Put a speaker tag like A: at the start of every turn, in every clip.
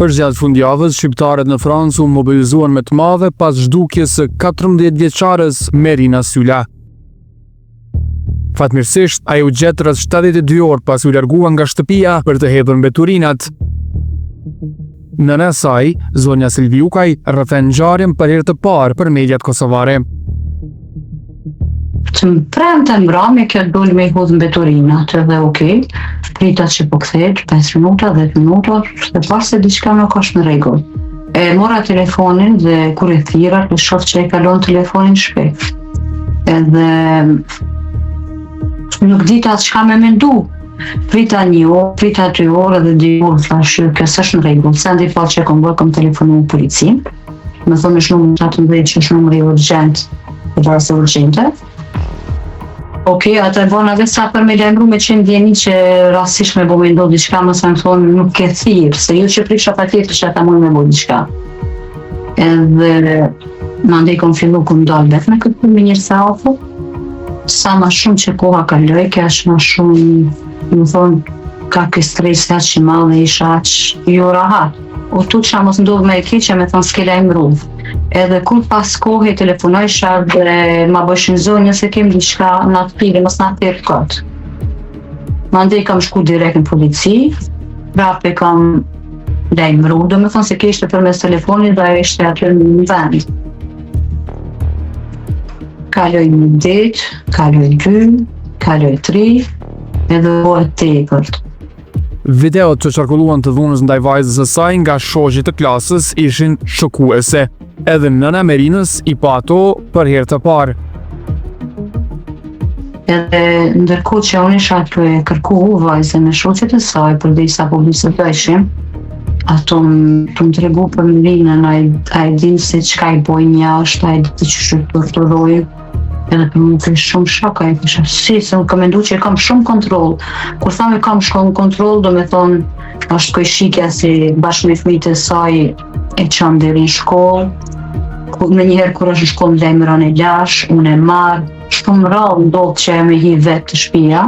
A: Përgjatë fundjavës, shqiptarët në Francë u mobilizuan me të madhe pas zhdukjes së 14 vjeçares Merina Sylla. Fatmirësisht, ai u gjet rreth 72 orë pas u largua nga shtëpia për të hedhur mbeturinat. Nëna e saj, zonja Silvi Ukaj, rrëfen ngjarjen për herë të parë për mediat kosovare.
B: Të më premte mbrëmje kjo doli me i hodh mbeturinat edhe okej, pritat që po kthehet 5 minuta, 10 minuta, se pas se diçka nuk është në rregull. E mora telefonin dhe kur e thira, e shoh që e kalon telefonin shpejt. Edhe nuk dita çka me mendu. Prita 1 orë, prita 2 orë dhe 2 orë thash kjo s'është në rregull. Sa ndi fal që kom telefonu në policin. Më thonë është numri 17 që është numri urgjent, për rase urgjente. Okej, atë e bona vetë sa për me lajmëru me qenë djeni që rastisht me bo me ndodh diçka, më sa më thonë nuk ke thirr, se ju që prisha patjetër që ata mund me bo diçka. Edhe mandej kom fillu ku ndal vetë me këtë me njërë sa ofë. Sa ma shumë që koha kaloj, ka është ma shumë, më thonë, ka kë stres aq i madh dhe isha aq jo rahat. O tu që mos ndodh me e keqe me thonë s'ke lajmëru. Edhe kur pas kohë telefonojsha dhe ma bëshin zonjë se kem diçka në atë pili, mos në atë kot. Mandej kam shku direkt në polici, prape kam lajmëru, do me thonë se kishte përmes telefonit dhe ishte aty në vend. Kaloj 1 ditë, kaloj 2, kaloj 3, edhe bëhet tepërt.
A: Videot që qarkulluan të dhunës ndaj vajzës së saj nga shoqjet të klasës ishin shokuese. Edhe nëna Merinës i pa ato për herë të parë.
B: Edhe ndërkohë që unë isha të kërku vajzën e shoqet e saj për dhe isa publicitojshim, ato të më tregu për Merinën, a i din se qka i bojnë jashtë, a i di që shërë të rojë. Edhe për më të shumë shaka, e kisha si, se më kam mendu që e kam shumë kontrol. Kur thame kam shumë kontrol, do me thonë, është kojshikja si bashkë me fëmijët e saj e qanë deri në shkollë. Me njëherë kur është në shkollë lajmëron e lash, unë e marë, shumë rrallë ndodhë që e me hi vetë të shtëpia.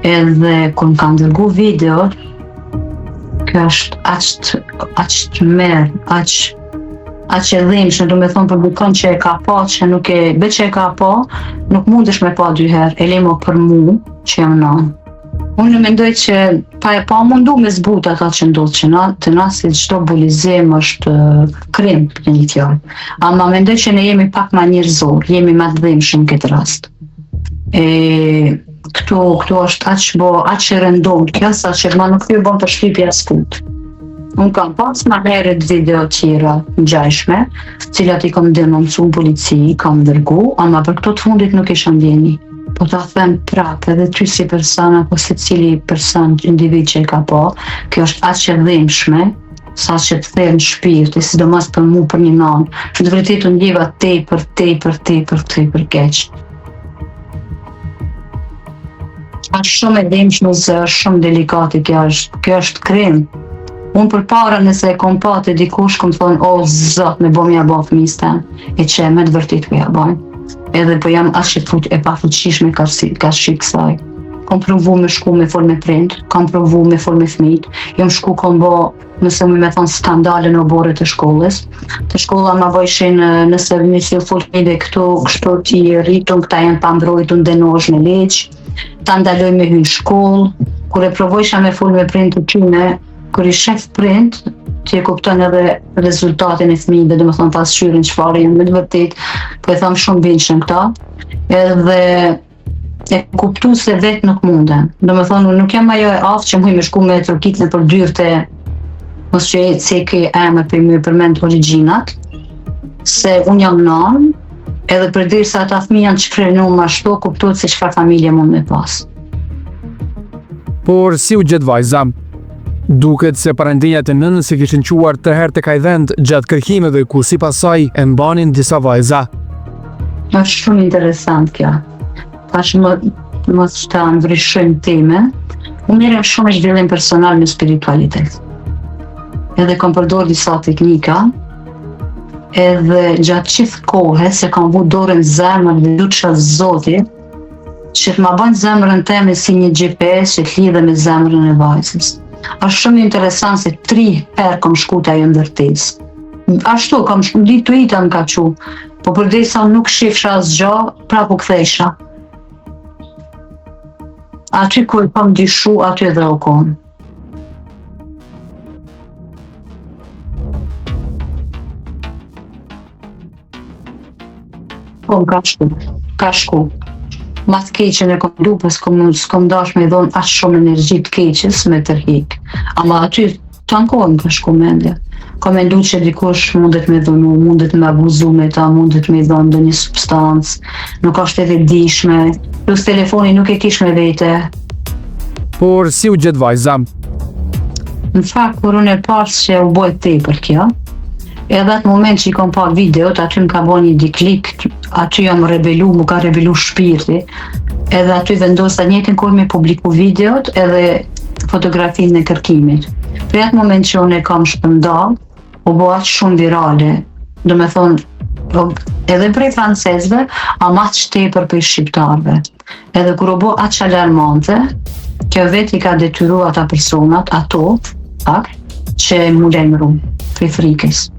B: Edhe kur më kanë dërgu video, kjo është aq të merë, aq e dhimbshme, do me thonë për bukon që e ka pa, që nuk e, be që e ka pa, nuk mundesh me pa 2 herë, e lemo për mu, që jam nanë. Unë mendoj që pa mundu me zbut ata që ndodh që të na si çdo bulizim është krim në një fjalë. Ama mendoj që ne jemi pak ma njerëzor, jemi ma të dhimbshëm në këtë rast. Këtu është aq e rëndom kjo, sa që ma nuk ju bon për shtypja s'kut. Unë kam pas ma herët video tjera ngjajshme, cilat i kam denoncu në polici, kam dërgu, ama për këto të fundit nuk isha ndjeni. Po ta them prapë, edhe ty si person, apo se cili person, individ që e ka po, kjo është aq e dhimbshme, sa që të thërë në shpirt, e sidomos për mu për një nanë, që të vërtet unë ndjeva tepër keq. Është shumë e dhimbshme se është shumë delikate kjo është krim. Unë për para nëse e kom pa të dikush, kom thonë, o zot, me bo mja bo fëmijës tem, e që me të vërtit për ja bojnë. Edhe po jam ashtë e pa fuqishme ka shqip kësaj. Kom provu me shku me fol me prind, kom provu me fol me fëmijët, jam shku kom bo, nëse me thonë skandale në obore të shkollës. Të shkolla ma bojshin nëse nisi u fol fëmijëve këtu, kështu ti rritun, këta janë pa mbrojtun denosh në leq, ta ndaloj me hynë shkollë, kur e provojsha me fol me prind të tyne, kur i shef prind, që e kupton edhe rezultatin e fëmijëve, do me thonë pasqyrin çfarë janë me të vërtet, po e tham shumë bindshëm këta, edhe e kuptu se vetë nuk munden. Do me thonë, nuk jam ajo e aftë që muj me shku me trokitën për dyrte, mos që e ceki emër për më përmend origjinat, se unë jam nanë, edhe përderisa ata fëmijë janë çfrenu më ashtu, kuptohet se çfarë familje mund me pas.
A: Por si u gjet vajza? Duket se parentërinjat e nënës e kishin quar 3 herë tek ai vend gjatë kërkimeve ku sipas saj e mbanin disa vajza.
B: Është shumë interesant kjo. Tash mos ta ndryshojmë temën. Unë merrem shumë me zhvillim personal me spiritualitet. Edhe kam përdor disa teknika, edhe gjatë gjithë kohës se kam vu dorën zemrën dhe lutja Zotit, që të ma bën zemrën teme si një GPS që të lidhe me zemrën e vajzës. Është shumë interesant se 3 herë kam shku te ajo ndërtesë. Ashtu kam shku ditë të ita më ka qu, po përdesa nuk shifsha asgjë, prapo kthesha. Aty ku e kam dyshu, aty edhe u kon. Po ka shku. Mas keqen e kom lu, po s'kom dash me dhonë as shumë energji të keqes me tërhik. Ama aty të ankohen ka shku mendja. Ka mendu që dikush mundet me dhunu, mundet me abuzu me ta, mundet me dhonë ndonjë substancë, nuk është edhe dishme, plus telefoni nuk e kish me vete.
A: Por si u gjet vajza?
B: Në fakt, kur unë e pas që u bojt tepër kjo, edhe atë moment që i kom pa videot, aty më ka bo një diklik, aty jam rebelu, mu ka rebelu shpirti, edhe aty vendosa njëtin kur me publiku videot edhe fotografinë e kërkimit. Për atë moment që unë e kam shpëndal, u bo aq shumë virale, do me thonë, edhe prej francezve, ama aq tepër për shqiptarve. Edhe kur u bo aq alarmante, kjo vet i ka detyru ata personat, ato, që mu lemru, prej frikës.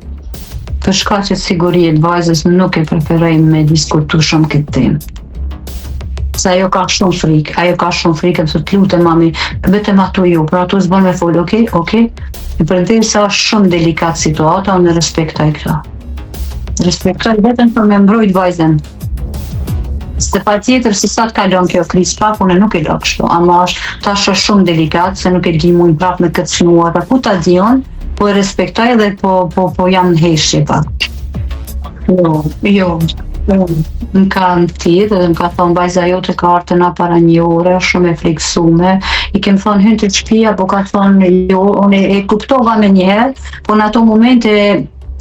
B: Për shkaq që sigurinë e vajzës nuk e preferoj me diskutu shumë këtë temë. Se ajo ka shumë frikë, më të lutem mami, vetëm ato ju, për ato s'bën me folë, okej? I përderisa është shumë delikat situata, unë respektoj këta. Respektoj vetëm për me mbrojt vajzën. Se pa tjetër, si sa të kalon kjo krizë pak, unë nuk e lë kështu, ama tash është shumë delikat, se nuk e di mujnë prap me këtë snuar, ku ta dion, po e respektoj dhe po jam në heshje pak. Jo. Më kanë thirrë dhe më ka thonë vajza jote ka ardhur na para një ore, shumë e friksume. I kem thonë hynë të shtëpia, po ka thonë jo, unë e kuptova me njëherë, po në ato momente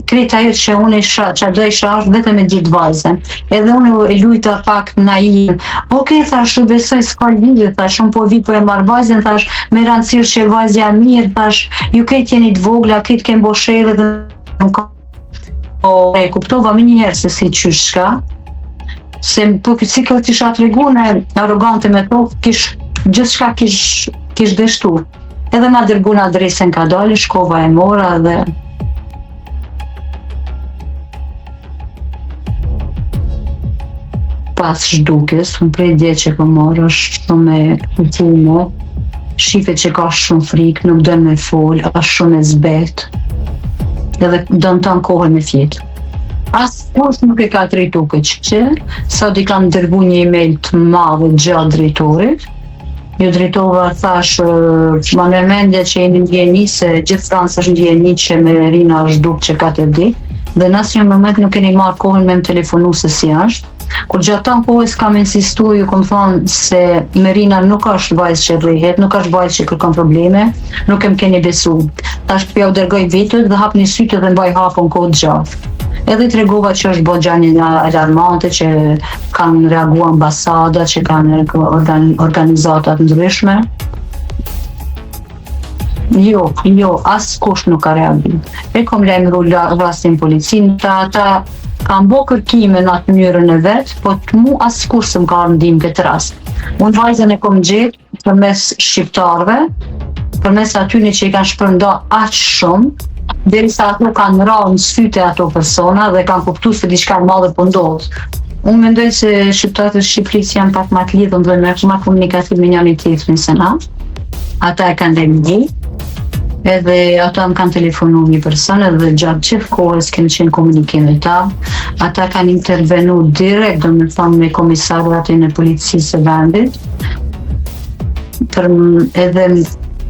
B: kreta ajo që unë që do isha është vetëm me gjithë vajzën. Edhe unë e lujta pak naiv. Okej, thash, u besoj s'ka lidhje, thash, unë po vi po e marr vajzën, thash, me rëndësirë që vajzja mirë, thash, ju këtë jeni të vogla, këtë kem boshele dhe nuk ka. Po e kuptova më njëherë se si qysh shka, se po si kjo t'isha t'regune arrogante me to, gjithçka kish deshtu. Edhe ma dërgun adresën ka dali, shkova e mora dhe pas zhdukjes, unë prej dje që po marrë është shumë e kuptume, shife që ka shumë frikë, nuk dën me folë, është shumë e zbetë. Edhe dënë të kohën me fjetë. Asë kush nuk e ka drejtu këtë që, sot i kam dërgu një email të madhe gjatë drejtorit. Jo drejtova thash, ma në mendja që e një ndjeni, se gjithë Francë është ndjeni që Merina është dukë që ka të di, dhe në asnjë moment nuk keni marrë kohën me më telefonu se si është. Kur gjatë tanë kohës kam insistu, ju kom thonë se Merina nuk është vajzë që rrihet, nuk është vajzë që kërkon probleme, nuk em keni besu. Tash pja u dërgoj vitët dhe hap një sytë dhe mbaj hapën kohë gjatë. Edhe të regova që është bo gjani alarmante, që kanë reagu ambasada, që kanë organizatat ndryshme. Jo, asë kush nuk ka reagu. E kom lemru rastin policinë, ata kam bo kërkime në atë mënyrën e vetë, po të mu asë kush së më ka rëndim këtë rast. Unë vajzën e kom gjetë përmes shqiptarve, përmes atyne që i kanë shpërnda aqë shumë, derisa ato kanë rarë në syte ato persona dhe kanë kuptu se diçka e madhe po ndodhë. Unë mendoj se shqiptarët e Shqipërisë janë pak ma të lidhën dhe ma komunikativ me njëri tjetrin se na. Ata e kanë lemgi, edhe ata më kanë telefonu një person edhe gjatë gjithë kohës kemë qenë komunikim me ta. Ata kanë intervenu direkt, do me thonë, me komisarët e policisë e vendit. Edhe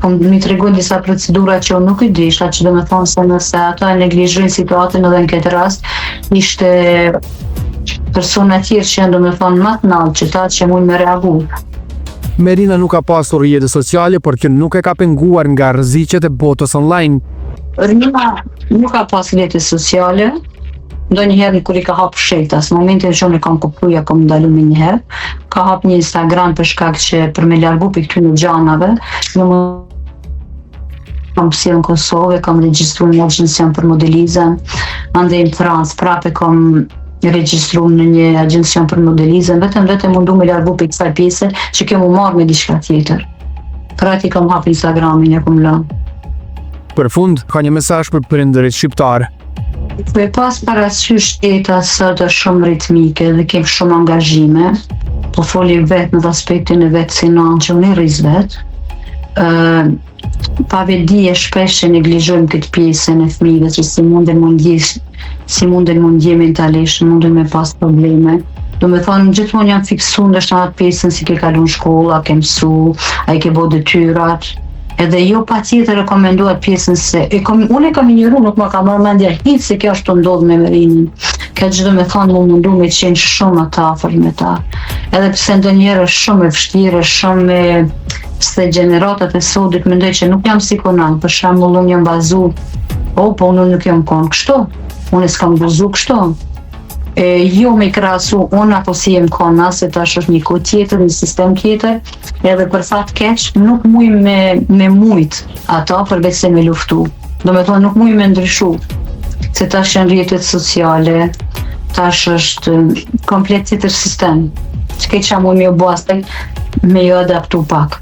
B: mi të regojnë disa procedura që unë nuk i di, ishta që do me thonë se nëse ata e neglizhojnë situatën edhe në këtë rast, ishte persona tjerë që janë do me thonë më të nalë që ta që mujnë me reagu.
A: Merina nuk ka pasur rrjete sociale, por që nuk e ka penguar nga rreziqet e botës online.
B: Rina nuk ka pas rrjete sociale, ndonjëherë kur i ka hap fshetas, në momentin që unë e kam kuptuar, ja kam ndalu me njëherë, ka hap një Instagram për shkak që për me largu për këtyre gjanave, kam sjellë në Kosovë, kam regjistruar një agjencion për modelizëm, andej në Francë prapë kam regjistruar në një agjencion për modelizëm, vetëm mundu me largu për kësaj pjese që kjo mu marrë me diçka tjetër. Për atë i kam hap Instagramin, ja kom lënë.
A: Për fund, ka një mesazh për prindërit shqiptar.
B: Me pas parasysh jeta sot është shumë ritmike dhe kem shumë angazhime, po foli vetë në aspektin e vetë si nanë që unë i rriz vetë. Pa vedi e shpesh që neglizhojmë këtë pjesën e fëmijëve që si munden mundje mentalisht, munden me pas probleme. Do me thonë, gjithmonë jam fiksu në atë pjesën si ke kalun shkolla, ke mësu, a i ke bo detyrat. Edhe jo pa tjetër rekomenduat pjesën se, unë e kam injoru, nuk ma ka marrë mendja hiç se kjo është të ndodhë me Merinin. Ka gjithë me thonë, më mundu me qenë shumë ata afër me ta. Edhe pse ndonjëherë është shumë e vështirë, shumë e se gjeneratat e sodit mendoj që nuk jam si konan, për shembull unë jam bazu, po unë nuk jam kon kështu, unë s'kam bazu kështu. Jo me krahasu unë apo si jem kona, se tash është një kohë tjetër, një sistem tjetër, edhe për fat keq nuk muj me mujt ata përveç se me luftu. Do me thonë nuk muj me ndryshu, se tash janë rrjetet sociale, tash është komplet tjetër sistem. Që ke qa muj me ju bo astaj me ju adaptu pak.